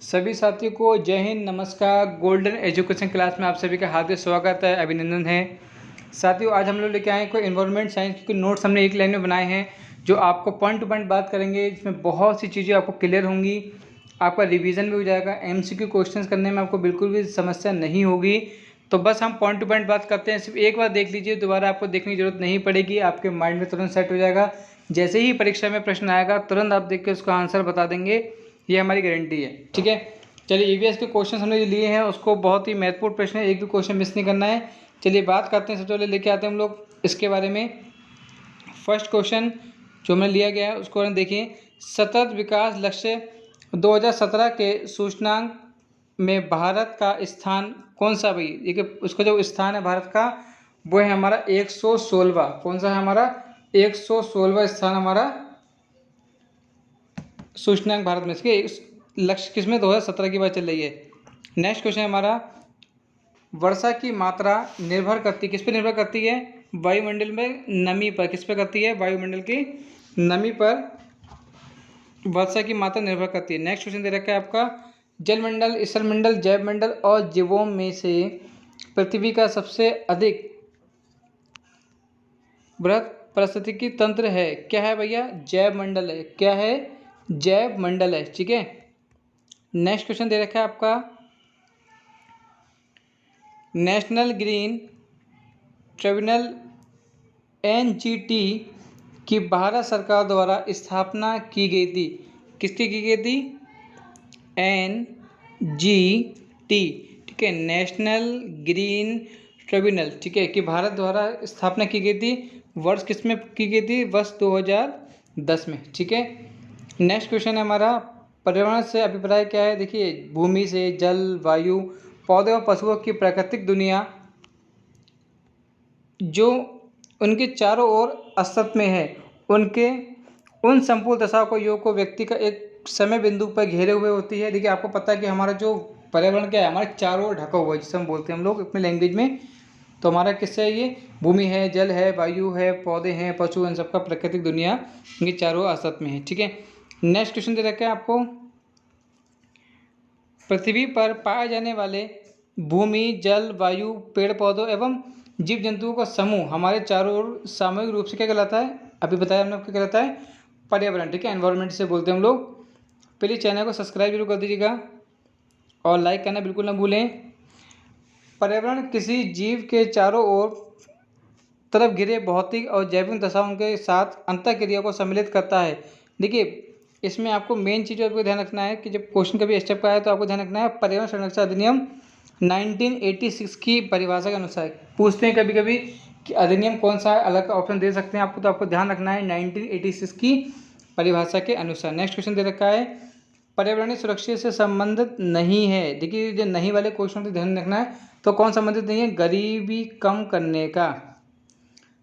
सभी साथियों को जय हिंद, नमस्कार। गोल्डन एजुकेशन क्लास में आप सभी का हार्दिक स्वागत है, अभिनंदन है। साथियों, आज हम लोग लेके आए कोई एनवायरनमेंट साइंस के नोट्स हमने एक लाइन में बनाए हैं, जो आपको पॉइंट टू पॉइंट बात करेंगे। इसमें बहुत सी चीज़ें आपको क्लियर होंगी, आपका रिवीजन भी हो जाएगा, MCQ क्वेश्चंस करने में आपको बिल्कुल भी समस्या नहीं होगी। तो बस हम पॉइंट टू पॉइंट बात करते हैं। सिर्फ एक बार देख लीजिए, दोबारा आपको देखने की जरूरत नहीं पड़ेगी, आपके माइंड में तुरंत सेट हो जाएगा। जैसे ही परीक्षा में प्रश्न आएगा तुरंत आप देख के उसका आंसर बता देंगे, ये हमारी गारंटी है। ठीक है, चलिए EVS के क्वेश्चन हमने जो लिए हैं उसको बहुत ही महत्वपूर्ण प्रश्न है, एक भी क्वेश्चन मिस नहीं करना है। चलिए बात करते हैं, सबसे पहले लेके आते हैं हम लोग इसके बारे में। फर्स्ट क्वेश्चन जो हमने लिया गया है उसको देखिए। सतत विकास लक्ष्य 2017 के सूचकांक में भारत का स्थान कौन सा भाई? देखिए, उसका जो स्थान है भारत का वो है हमारा 116। कौन सा है हमारा? 116वां स्थान हमारा सूचकांक भारत में। इसके लक्ष्य किसमें? 2017 की बात चल रही है। नेक्स्ट क्वेश्चन हमारा, वर्षा की मात्रा निर्भर करती किस पे निर्भर करती है? वायुमंडल में नमी पर। किस पे करती है? वायुमंडल की नमी पर वर्षा की मात्रा निर्भर करती है। नेक्स्ट क्वेश्चन दे रखा है आपका, जलमंडल, स्थलमंडल, जैवमंडल और जीवों में से पृथ्वी का सबसे अधिक बृहद पारिस्थितिकी तंत्र है। क्या है भैया? जैव मंडल है। क्या है? जैव मंडल है। ठीक है। नेक्स्ट क्वेश्चन दे रखा है आपका, नेशनल ग्रीन ट्रिब्यूनल NGT की भारत सरकार द्वारा स्थापना की गई थी। किसकी की गई थी? NGT। ठीक है, नेशनल ग्रीन ट्रिब्यूनल। ठीक है, कि भारत द्वारा स्थापना की गई थी। वर्ष किस में की गई थी? वर्ष 2010 में। ठीक है। नेक्स्ट क्वेश्चन है हमारा, पर्यावरण से अभिप्राय क्या है? देखिए, भूमि से जल, वायु, पौधे और पशुओं की प्राकृतिक दुनिया जो उनके चारों ओर अस्तित्व में है, उनके उन संपूर्ण दशाओं को, योग को व्यक्ति का एक समय बिंदु पर घेरे हुए होती है। देखिए, आपको पता है कि हमारा जो पर्यावरण क्या है, हमारे चारों ओर ढका हुआ है, जिसे हम बोलते हैं हम लोग अपने लैंग्वेज में। तो हमारा किससे है? ये भूमि है, जल है, वायु है, पौधे हैं, पशु, इन सबका प्राकृतिक दुनिया इनके चारों अस्तित्व में है। ठीक है। नेक्स्ट क्वेश्चन दे रखा है आपको, पृथ्वी पर पाए जाने वाले भूमि, जल, वायु, पेड़ पौधों एवं जीव जंतुओं का समूह हमारे चारों ओर सामूहिक रूप से क्या कहलाता है? अभी बताया हमने आपको, क्या कहलाता है? पर्यावरण। ठीक है, एनवायरनमेंट से बोलते हैं हम लोग। प्लीज़ चैनल को सब्सक्राइब जरूर कर दीजिएगा और लाइक करना बिल्कुल ना भूलें। पर्यावरण किसी जीव के चारों ओर तरफ घिरे भौतिक और जैविक दशाओं के साथ अंतःक्रिया को सम्मिलित करता है। देखिए, इसमें आपको मेन चीज़ आपको ध्यान रखना है कि जब क्वेश्चन कभी स्टेप का आए तो आपको ध्यान रखना है, पर्यावरण संरक्षण अधिनियम 1986 की परिभाषा के अनुसार पूछते हैं कभी कभी कि अधिनियम कौन सा है, अलग का ऑप्शन दे सकते हैं आपको, तो आपको ध्यान रखना है 1986 की परिभाषा के अनुसार। नेक्स्ट क्वेश्चन दे रखा है, पर्यावरणीय सुरक्षा से संबंधित नहीं है। देखिए, जो नहीं वाले क्वेश्चन को ध्यान रखना है, तो कौन संबंधित नहीं है? गरीबी कम करने का।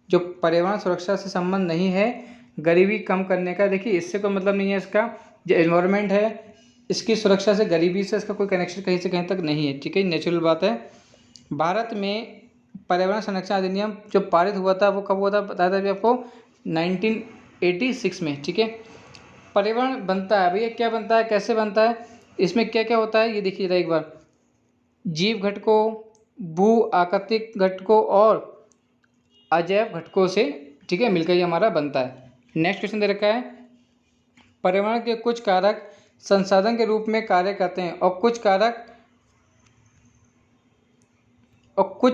जो पर्यावरण सुरक्षा से संबंध नहीं है, गरीबी कम करने का। देखिए, इससे कोई मतलब नहीं है इसका। जो एनवायरनमेंट है, इसकी सुरक्षा से, गरीबी से इसका कोई कनेक्शन कहीं से कहीं तक नहीं है। ठीक है, नेचुरल बात है। भारत में पर्यावरण संरक्षण अधिनियम जो पारित हुआ था वो कब हुआ था? बताया था अभी आपको, 1986 में। ठीक है। पर्यावरण बनता है भैया, क्या बनता है, कैसे बनता है, इसमें क्या क्या होता है, ये देखिए जरा एक बार। जीव घटकों, भू आकृतिक घटकों और अजैव घटकों से, ठीक है, मिलकर ये हमारा बनता है। नेक्स्ट क्वेश्चन दे रखा है, पर्यावरण के कुछ कारक संसाधन के रूप में कार्य करते हैं और कुछ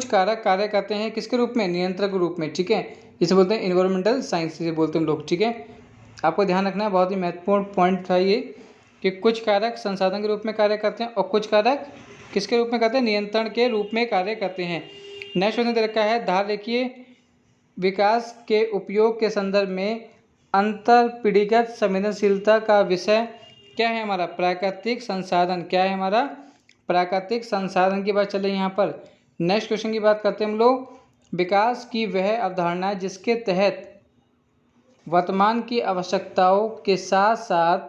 कारक कार्य करते हैं किसके रूप में? नियंत्रक के रूप में। ठीक है, इसे बोलते हैं इन्वायरमेंटल साइंस, इसे बोलते हैं हम लोग। ठीक है, आपको ध्यान रखना है, बहुत ही महत्वपूर्ण पॉइंट था ये, कि कुछ कारक संसाधन के रूप में कार्य करते हैं और कुछ कारक किसके रूप में करते हैं? नियंत्रण के रूप में कार्य करते हैं। नेक्स्ट क्वेश्चन दे रखा है, धार रेखीय विकास के उपयोग के संदर्भ में अंतरपीढ़ीगत संवेदनशीलता का विषय क्या है हमारा? प्राकृतिक संसाधन। क्या है हमारा? प्राकृतिक संसाधन की बात चल रही है यहाँ पर। नेक्स्ट क्वेश्चन की बात करते हैं हम लोग, विकास की वह अवधारणा जिसके तहत वर्तमान की आवश्यकताओं के साथ साथ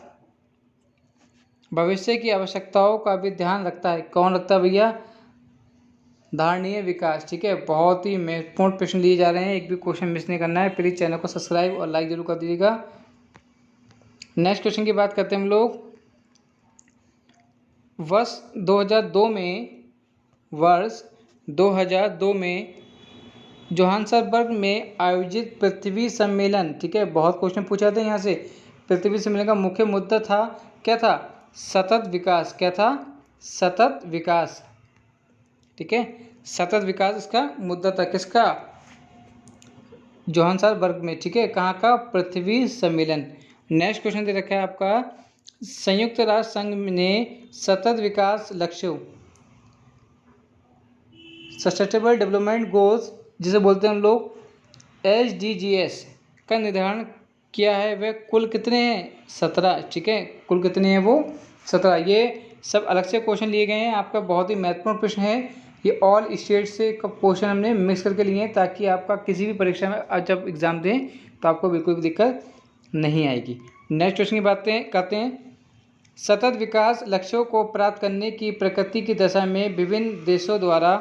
भविष्य की आवश्यकताओं का भी ध्यान रखता है। कौन रखता है भैया? धारणीय विकास। ठीक है, बहुत ही महत्वपूर्ण प्रश्न लिए जा रहे हैं, एक भी क्वेश्चन मिस नहीं करना है। प्लीज़ चैनल को सब्सक्राइब और लाइक जरूर कर दीजिएगा। नेक्स्ट क्वेश्चन की बात करते हैं हम लोग, वर्ष 2002 में जोहान्सबर्ग में आयोजित पृथ्वी सम्मेलन, ठीक है, बहुत क्वेश्चन पूछा था यहाँ से। पृथ्वी सम्मेलन का मुख्य मुद्दा था, क्या था? सतत विकास। क्या था? सतत विकास, ठीक है, सतत विकास इसका मुद्दा था। किसका? जोहान्सबर्ग में, ठीक है। कहाँ का? पृथ्वी सम्मेलन। नेक्स्ट क्वेश्चन दे रखा है आपका, संयुक्त राष्ट्र संघ ने सतत विकास लक्ष्यों, सस्टेनेबल डेवलपमेंट गोल्स जिसे बोलते हैं हम लोग SDGs का निर्धारण किया है, वह कुल कितने हैं? 17, ठीक है, कुल कितने हैं वो? 17। ये सब अलग से क्वेश्चन लिए गए हैं, आपका बहुत ही महत्वपूर्ण प्रश्न है। ये ऑल स्टेट से क्वेश्चन हमने मिक्स करके लिए हैं, ताकि आपका किसी भी परीक्षा में जब एग्ज़ाम दें तो आपको बिल्कुल भी दिक्कत नहीं आएगी। नेक्स्ट क्वेश्चन की बातें करते हैं। सतत विकास लक्ष्यों को प्राप्त करने की प्रगति की दशा में विभिन्न देशों द्वारा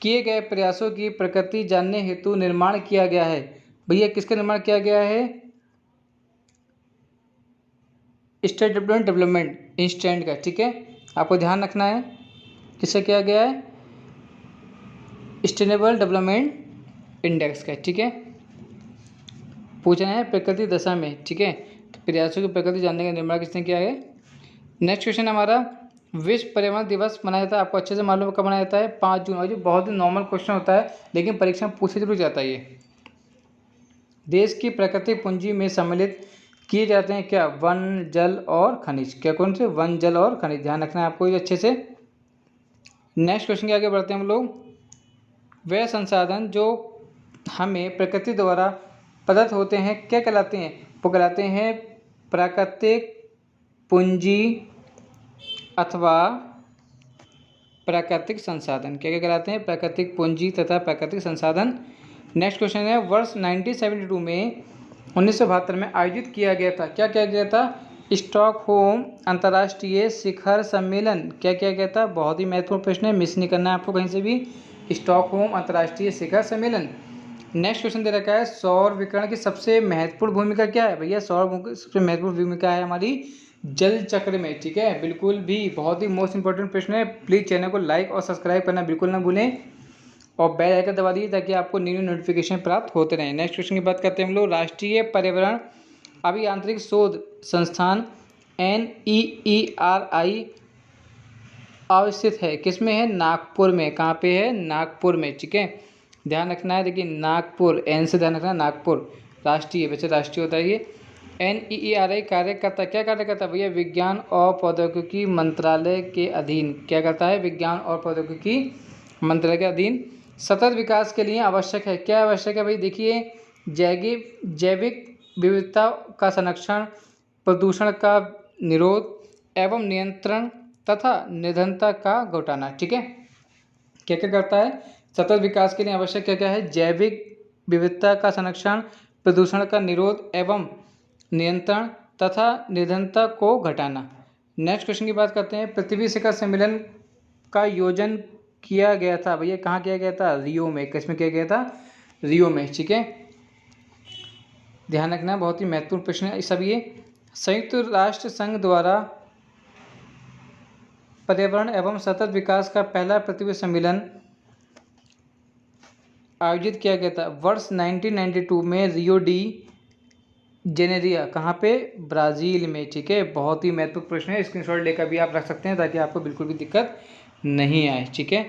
किए गए प्रयासों की प्रकृति जानने हेतु निर्माण किया गया है। भैया किसका निर्माण किया गया है? स्टेट डेवलपमेंट इंस्टेंट का, ठीक है, आपको ध्यान रखना है। किससे किया गया है? सस्टेनेबल डेवलपमेंट इंडेक्स का, ठीक है। पूछना है प्रकृति दशा में, ठीक है, तो प्रयासों की प्रकृति जानने का निर्माण किसने किया है? नेक्स्ट क्वेश्चन हमारा, विश्व पर्यावरण दिवस मनाया जाता है, आपको अच्छे से मालूम है कब मनाया जाता है? 5 जून। और जो बहुत ही नॉर्मल क्वेश्चन होता है, लेकिन परीक्षा में पूछे जरूर जाता है ये। देश की प्राकृतिक पूंजी में सम्मिलित किए जाते हैं क्या? वन, जल और खनिज। क्या कौन से? वन, जल और खनिज, ध्यान रखना है आपको ये अच्छे से। नेक्स्ट क्वेश्चन के आगे बढ़ते हैं हम लोग। वह संसाधन जो हमें प्रकृति द्वारा प्रदत्त होते हैं क्या कहलाते हैं? वो कहलाते हैं प्राकृतिक पूंजी अथवा प्राकृतिक संसाधन। क्या क्या कहलाते हैं? प्राकृतिक पूंजी तथा प्राकृतिक संसाधन। नेक्स्ट क्वेश्चन है, वर्ष 1972 में 1972 में आयोजित किया गया था, क्या किया गया था? स्टॉकहोम अंतर्राष्ट्रीय शिखर सम्मेलन। क्या किया गया था? बहुत ही महत्वपूर्ण प्रश्न है, मिस नहीं करना है आपको कहीं से भी। स्टॉकहोम अंतर्राष्ट्रीय शिखर सम्मेलन। नेक्स्ट क्वेश्चन दे रखा है, सौर विकिरण की सबसे महत्वपूर्ण भूमिका क्या है? भैया सौर सबसे महत्वपूर्ण भूमिका है हमारी जल चक्र में, ठीक है, बिल्कुल भी बहुत ही मोस्ट इंपॉर्टेंट प्रश्न है। प्लीज़ चैनल को लाइक और सब्सक्राइब करना बिल्कुल ना भूलें, और बेल आइकन दबा दीजिए ताकि आपको न्यू नोटिफिकेशन प्राप्त होते रहें। नेक्स्ट क्वेश्चन की बात करते हैं हम लोग, राष्ट्रीय पर्यावरण अभियांत्रिक शोध संस्थान NEERI अवस्थित है, किसमें है? नागपुर में। कहाँ पे है? नागपुर में, ठीक है, ध्यान रखना है। देखिए नागपुर, एन से ध्यान रखना, नागपुर राष्ट्रीय, वैसे राष्ट्रीय होता है ये। NEERI कार्य करता, क्या कार्य करता है भैया? विज्ञान और प्रौद्योगिकी मंत्रालय के अधीन। क्या करता है? विज्ञान और प्रौद्योगिकी मंत्रालय के अधीन। सतत विकास के लिए आवश्यक है, क्या आवश्यक है भाई? देखिए जैविक विविधता का संरक्षण, प्रदूषण का निरोध एवं नियंत्रण तथा निर्धनता का घटाना, ठीक है। क्या क्या करता है? सतत विकास के लिए आवश्यक क्या क्या है? जैविक विविधता का संरक्षण, प्रदूषण का निरोध एवं नियंत्रण तथा निर्धनता को घटाना। नेक्स्ट क्वेश्चन की बात करते हैं, पृथ्वी शिखर सम्मेलन का आयोजन किया गया था भैया, कहाँ किया गया था? रियो में। किसमें किया गया था? रियो में, ठीक है, ध्यान रखना, बहुत ही महत्वपूर्ण प्रश्न है सब ये। संयुक्त राष्ट्र संघ द्वारा पर्यावरण एवं सतत विकास का पहला पृथ्वी सम्मेलन आयोजित किया गया था वर्ष 1992 में रियो डी जेनेरिया, कहाँ पे? ब्राज़ील में, ठीक है, बहुत ही महत्वपूर्ण प्रश्न है, स्क्रीनशॉट लेकर भी आप रख सकते हैं ताकि आपको बिल्कुल भी दिक्कत नहीं आए, ठीक है।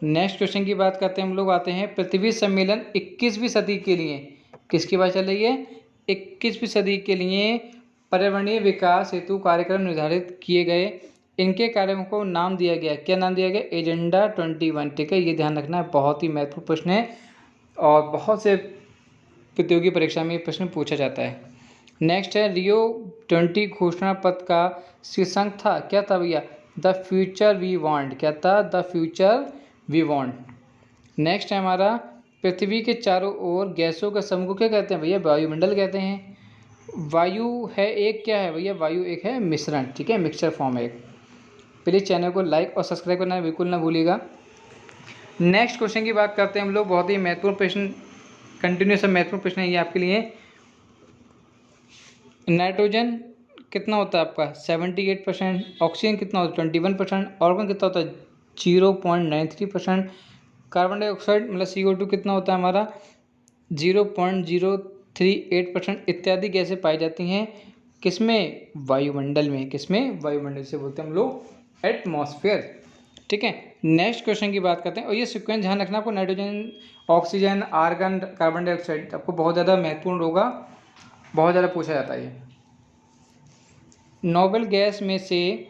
नेक्स्ट क्वेश्चन की बात करते हैं हम लोग, आते हैं पृथ्वी सम्मेलन 21वीं सदी के लिए किसकी बात चल रही है? 21वीं सदी के लिए पर्यावरणीय विकास हेतु कार्यक्रम निर्धारित किए गए, इनके कार्यक्रम को नाम दिया गया, क्या नाम दिया गया? एजेंडा 21, ठीक है, ये ध्यान रखना है, बहुत ही महत्वपूर्ण प्रश्न है और बहुत से प्रतियोगी परीक्षा में प्रश्न पूछा जाता है। नेक्स्ट है, रियो 20 घोषणा पत्र का शीर्षक था, क्या था भैया? The future we want. क्या था? The future we want. Next है हमारा, पृथ्वी के चारों ओर गैसों का समूह को क्या कहते हैं भैया? वायुमंडल कहते हैं। वायु है एक, क्या है भैया? वायु एक है मिश्रण, ठीक है, मिक्सचर फॉर्म है एक। प्लीज़ चैनल को लाइक और सब्सक्राइब करना बिल्कुल ना भूलिएगा। नेक्स्ट क्वेश्चन की बात करते हैं हम लोग, बहुत ही महत्वपूर्ण प्रश्न, कंटिन्यूस महत्वपूर्ण प्रश्न है ये आपके लिए। नाइट्रोजन कितना होता है आपका 78%, ऑक्सीजन कितना होता है 21%, ऑर्गन कितना होता है 0.93%, कार्बन डाइऑक्साइड मतलब CO2 कितना होता है हमारा 0.038% इत्यादि गैसें पाई जाती हैं किसमें, वायुमंडल में। किसमें, वायुमंडल से बोलते हैं हम लोग एटमॉस्फेयर। ठीक है, नेक्स्ट क्वेश्चन की बात करते हैं, और ये सीक्वेंस ध्यान रखना आपको, nitrogen, oxygen, argon, carbon dioxide आपको बहुत ज़्यादा महत्वपूर्ण होगा, बहुत ज़्यादा पूछा जाता है ये। नोबल गैस में से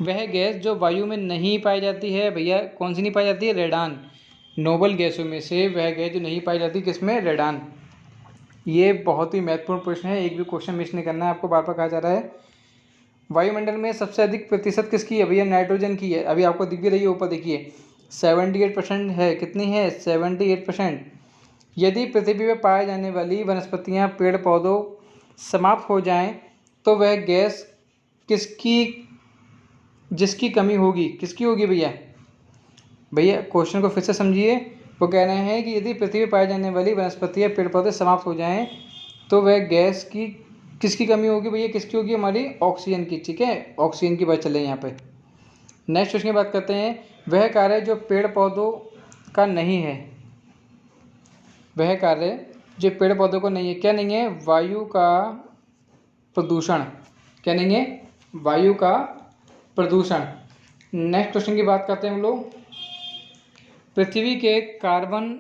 वह गैस जो वायु में नहीं पाई जाती है, भैया कौन सी नहीं पाई जाती है, रेडान। नोबल गैसों में से वह गैस जो नहीं पाई जाती किसमें, रेडान। ये बहुत ही महत्वपूर्ण प्रश्न है, एक भी क्वेश्चन मिस नहीं करना है आपको, बार बार कहा जा रहा है। वायुमंडल में सबसे अधिक प्रतिशत किसकी है भैया, नाइट्रोजन की है। अभी आपको दिख भी रही है ऊपर, देखिए 78% है। कितनी है, 78%। यदि पृथ्वी पर पाए जाने वाली वनस्पतियां, पेड़ पौधों समाप्त हो जाएं तो वह गैस किसकी, जिसकी कमी होगी, किसकी होगी भैया। भैया क्वेश्चन को फिर से समझिए, वो कह रहे हैं कि यदि पृथ्वी पर पाए जाने वाली वनस्पतियां, पेड़ पौधे समाप्त हो जाएं तो वह गैस की किसकी कमी होगी भैया, किसकी होगी, हमारी ऑक्सीजन की। ठीक है, ऑक्सीजन की बात चल रही है यहाँ पे। नेक्स्ट क्वेश्चन की बात करते हैं, वह कार्य जो पेड़ पौधों का नहीं है, वह कार्य जो पेड़ पौधों को नहीं है, क्या नहीं है, वायु का प्रदूषण। क्या नहीं है, वायु का प्रदूषण। नेक्स्ट क्वेश्चन की बात करते हैं हम लोग, पृथ्वी के कार्बन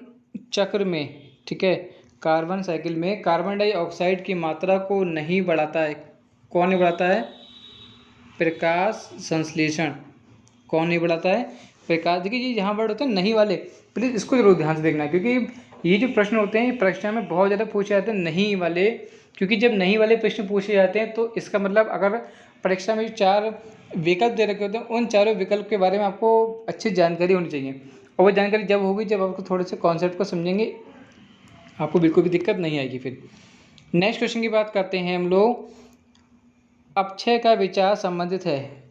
चक्र में, ठीक है, कार्बन साइकिल में कार्बन डाइऑक्साइड की मात्रा को नहीं बढ़ाता है, कौन नहीं बढ़ाता है, प्रकाश संश्लेषण। कौन नहीं बढ़ाता है, प्रकाश। देखिए जी यहाँ वर्ड होते हैं नहीं वाले, प्लीज़ इसको जरूर ध्यान से देखना, क्योंकि ये जो प्रश्न होते हैं परीक्षा में बहुत ज़्यादा पूछे जाते हैं नहीं वाले। क्योंकि जब नहीं वाले प्रश्न पूछे जाते हैं तो इसका मतलब, अगर परीक्षा में 4 विकल्प दे रखे होते हैं, उन चारों विकल्प के बारे में आपको अच्छी जानकारी होनी चाहिए। और वो जानकारी जब होगी जब आपको थोड़े से कॉन्सेप्ट को समझेंगे, आपको बिल्कुल भी दिक्कत नहीं आएगी फिर। नेक्स्ट क्वेश्चन की बात करते हैं हम लोग, अपक्षय का विचार संबंधित है,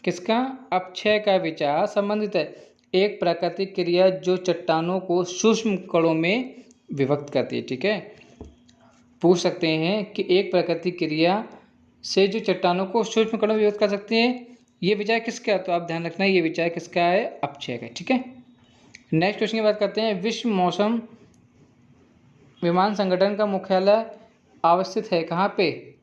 किसका, अपक्षय का विचार संबंधित है। एक प्राकृतिक क्रिया जो चट्टानों को सूक्ष्म कणों में विभक्त करती है। ठीक है, पूछ सकते हैं कि एक प्राकृतिक क्रिया से जो चट्टानों को सूक्ष्म कणों में विभक्त कर सकती है, ये विचार किसका है, तो आप ध्यान रखना ये विचार किसका है, अपक्षय का। ठीक है, नेक्स्ट क्वेश्चन की बात करते हैं, विश्व मौसम विमान संगठन का मुख्यालय अवस्थित है कहाँ पे,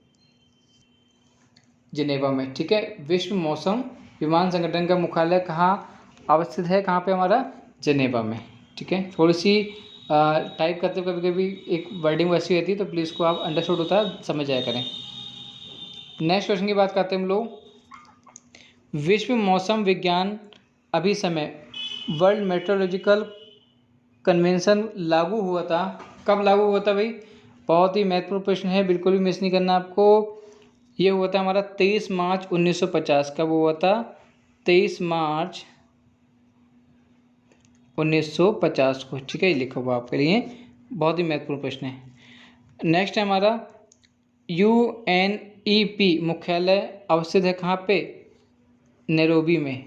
जिनेवा में। ठीक है, विश्व मौसम विमान संगठन का मुख्यालय कहाँ अवस्थित है, कहाँ पे हमारा, जिनेवा में। ठीक है, थोड़ी सी टाइप करते कभी कभी एक वर्डिंग वैसी रहती है, तो प्लीज़ को आप अंडरस्टूड होता है समझ जाया करें। नेक्स्ट क्वेश्चन की बात करते हैं हम लोग, विश्व मौसम विज्ञान अभिसमय वर्ल्ड मेट्रोलॉजिकल कन्वेंशन लागू हुआ था, कब लागू हुआ था भाई, बहुत ही महत्वपूर्ण प्रश्न है, बिल्कुल भी मिस नहीं करना आपको। ये हुआ था हमारा 23 मार्च 1950। कब हुआ था, 23 मार्च 1950 को। ठीक है, ये लिखा हुआ आपके लिए, बहुत ही महत्वपूर्ण प्रश्न है। नेक्स्ट है हमारा, UNEP मुख्यालय अवस्थित है कहाँ पे, नैरोबी में।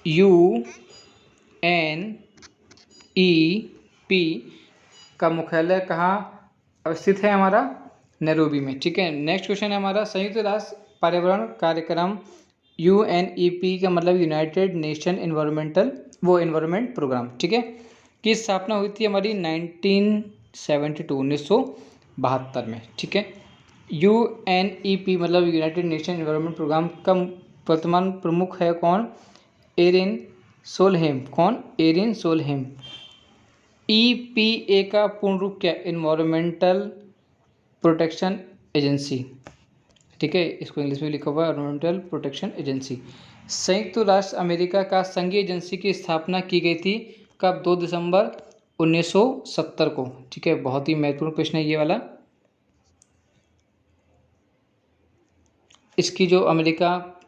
UNEP का मुख्यालय कहाँ अवस्थित है, हमारा नैरोबी में। ठीक है, नेक्स्ट क्वेश्चन है हमारा, संयुक्त राष्ट्र पर्यावरण कार्यक्रम UNEP का मतलब यूनाइटेड नेशन एनवायरमेंटल, वो एनवायरमेंट प्रोग्राम, ठीक है, की स्थापना हुई थी हमारी 1972 में। ठीक है, UNEP मतलब यूनाइटेड नेशन एनवायरमेंट प्रोग्राम का वर्तमान प्रमुख है कौन, एरिन सोलहेम। कौन, एरिन सोलहेम। EPA का पूर्ण रूप क्या, एनवायरमेंटल प्रोटेक्शन एजेंसी। ठीक है, इसको इंग्लिश में लिखा हुआ है एनवायरमेंटल प्रोटेक्शन एजेंसी। संयुक्त राष्ट्र अमेरिका का संघीय एजेंसी की स्थापना की गई थी कब, 2 दिसंबर 1970 को। ठीक है, बहुत ही महत्वपूर्ण प्रश्न है ये वाला। इसकी जो अमेरिका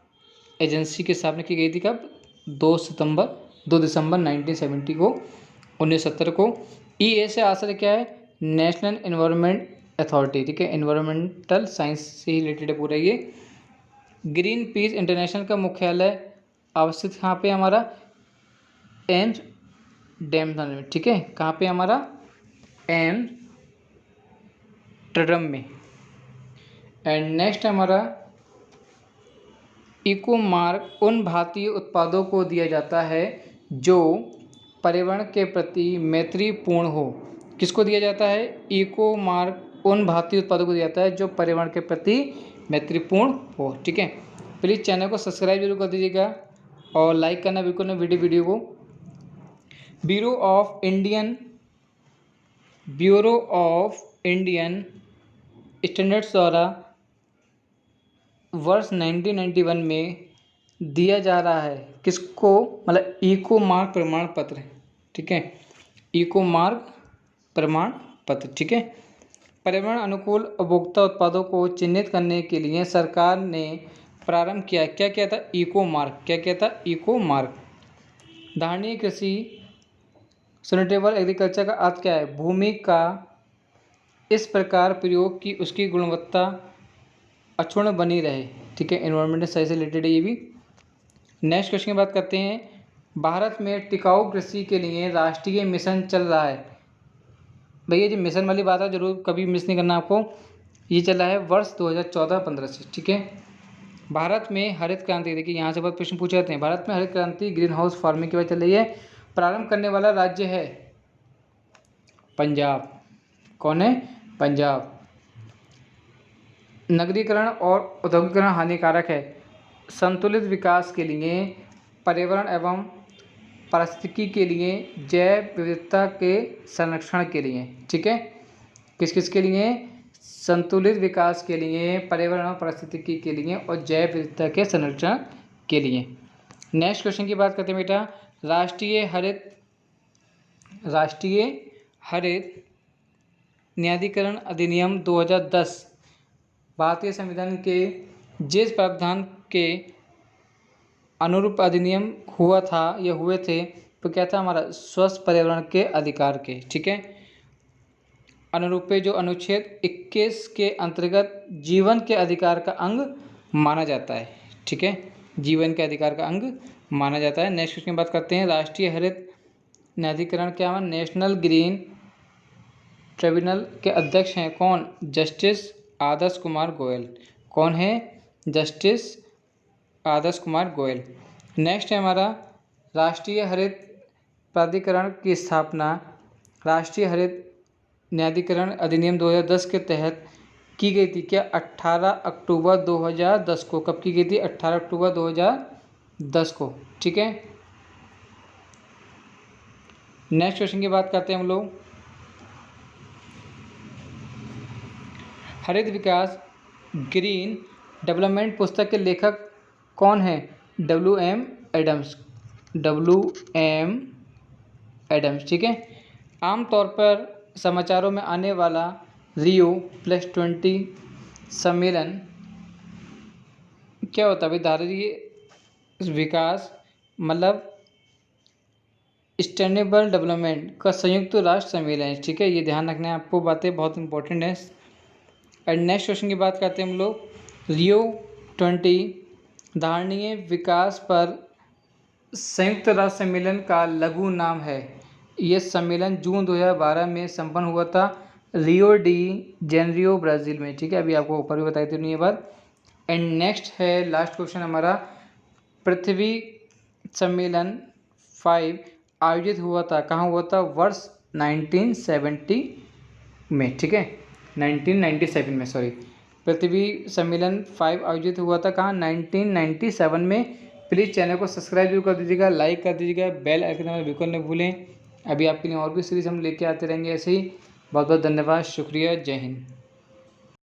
एजेंसी की स्थापना की गई थी कब, 2 दिसंबर 1970 को, 1970 को। EA से आशय क्या है, नेशनल एनवायरनमेंट अथॉरिटी। ठीक है, एनवायरमेंटल साइंस से ही रिलेटेड है पूरा ये। ग्रीन पीस इंटरनेशनल का मुख्यालय अवस्थित कहाँ पे हमारा, एम्स्टर्डम में। ठीक है, कहाँ पे हमारा, एम्स्टर्डम में। एंड नेक्स्ट हमारा इको मार्क उन भारतीय उत्पादों को दिया जाता है जो पर्यावरण के प्रति मैत्रीपूर्ण हो। किसको दिया जाता है? इको मार्क उन भारतीय उत्पादों को दिया जाता है जो पर्यावरण के प्रति मैत्रीपूर्ण हो। ठीक है, प्लीज़ चैनल को सब्सक्राइब जरूर कर दीजिएगा और लाइक करना बिल्कुल ना वीडियो को। ब्यूरो ऑफ इंडियन स्टैंडर्ड्स द्वारा वर्ष 1991 में दिया जा रहा है किसको? मतलब इको मार्क प्रमाण पत्र। ठीक है, इको मार्क प्रमाण पत्र। ठीक है, पर्यावरण अनुकूल उपभोक्ता उत्पादों को चिन्हित करने के लिए सरकार ने प्रारंभ किया। क्या किया था? Eco mark. क्या किया था? Eco mark. धारणीय कृषि, सस्टेनेबल एग्रीकल्चर का अर्थ क्या है? भूमि का इस प्रकार प्रयोग कि उसकी गुणवत्ता अक्षुण्ण बनी रहे। ठीक है, एनवायरमेंट सही से रिलेटेड है ये भी। नेक्स्ट क्वेश्चन की बात करते हैं। भारत में टिकाऊ कृषि के लिए राष्ट्रीय मिशन चल रहा है। भैया जी मिशन वाली बात है, जरूर कभी मिस नहीं करना आपको। ये चल रहा है वर्ष 2014-15 से। ठीक है, भारत में हरित क्रांति, देखिए यहाँ से बहुत प्रश्न पूछे जाते हैं। भारत में हरित क्रांति ग्रीन हाउस फार्मिंग की वजह चल रही है। प्रारंभ करने वाला राज्य है पंजाब। कौन है? पंजाब। नगरीकरण और औद्योगिकरण हानिकारक है। संतुलित विकास के लिए, पर्यावरण एवं पारिस्थितिकी के लिए, जैव विविधता के संरक्षण के लिए। ठीक है, किस किस के लिए? संतुलित विकास के लिए, पर्यावरण और पारिस्थितिकी के लिए और जैव विविधता के संरक्षण के लिए। नेक्स्ट क्वेश्चन की बात करते हैं बेटा। राष्ट्रीय हरित न्यायाधिकरण अधिनियम 2010 भारतीय संविधान के जिस प्रावधान के अनुरूप अधिनियम हुआ था या हुए थे तो क्या था हमारा? स्वस्थ पर्यावरण के अधिकार के। ठीक है, अनुरूप जो अनुच्छेद 21 के अंतर्गत जीवन के अधिकार का अंग माना जाता है। ठीक है, जीवन के अधिकार का अंग माना जाता है। नेक्स्ट क्वेश्चन की बात करते हैं। राष्ट्रीय हरित न्यायाधिकरण क्या है? नेशनल ग्रीन ट्रिब्यूनल के अध्यक्ष हैं कौन? जस्टिस आदर्श कुमार गोयल। कौन है? जस्टिस आदर्श कुमार गोयल। नेक्स्ट है हमारा राष्ट्रीय हरित प्राधिकरण की स्थापना राष्ट्रीय हरित न्यायाधिकरण अधिनियम 2010 के तहत की गई थी। क्या? 18 अक्टूबर 2010 को। कब की गई थी? 18 अक्टूबर 2010 को। ठीक है, नेक्स्ट क्वेश्चन की बात करते हैं हम लोग। हरित विकास ग्रीन डेवलपमेंट पुस्तक के लेखक कौन है? WM Adams. WM Adams. ठीक है, आमतौर पर समाचारों में आने वाला Rio+20 सम्मेलन क्या होता है भाई? धारणीय विकास मतलब सस्टेनेबल डेवलपमेंट का संयुक्त राष्ट्र सम्मेलन है। ठीक है, ये ध्यान रखना है आपको, बातें बहुत इंपॉर्टेंट है। एंड नेक्स्ट क्वेश्चन की बात करते हैं हम लोग। Rio+20 धारणीय विकास पर संयुक्त राष्ट्र सम्मेलन का लघु नाम है। यह सम्मेलन जून 2012 में संपन्न हुआ था रियो डी जेनेरियो ब्राज़ील में। ठीक है, अभी आपको ऊपर भी बताई थी ये बात। एंड नेक्स्ट है लास्ट क्वेश्चन हमारा। पृथ्वी सम्मेलन 5 आयोजित हुआ था, कहाँ हुआ था? वर्ष 1970 में। ठीक है, 1997 में, सॉरी। पृथ्वी सम्मेलन 5 आयोजित हुआ था कहाँ? 1997 में। प्लीज़ चैनल को सब्सक्राइब जरूर कर दीजिएगा, लाइक कर दीजिएगा, बेल आइकन दबाना बिल्कुल नहीं भूलें। अभी आपके लिए और भी सीरीज़ हम लेके आते रहेंगे ऐसे ही। बहुत बहुत धन्यवाद, शुक्रिया, जय हिंद।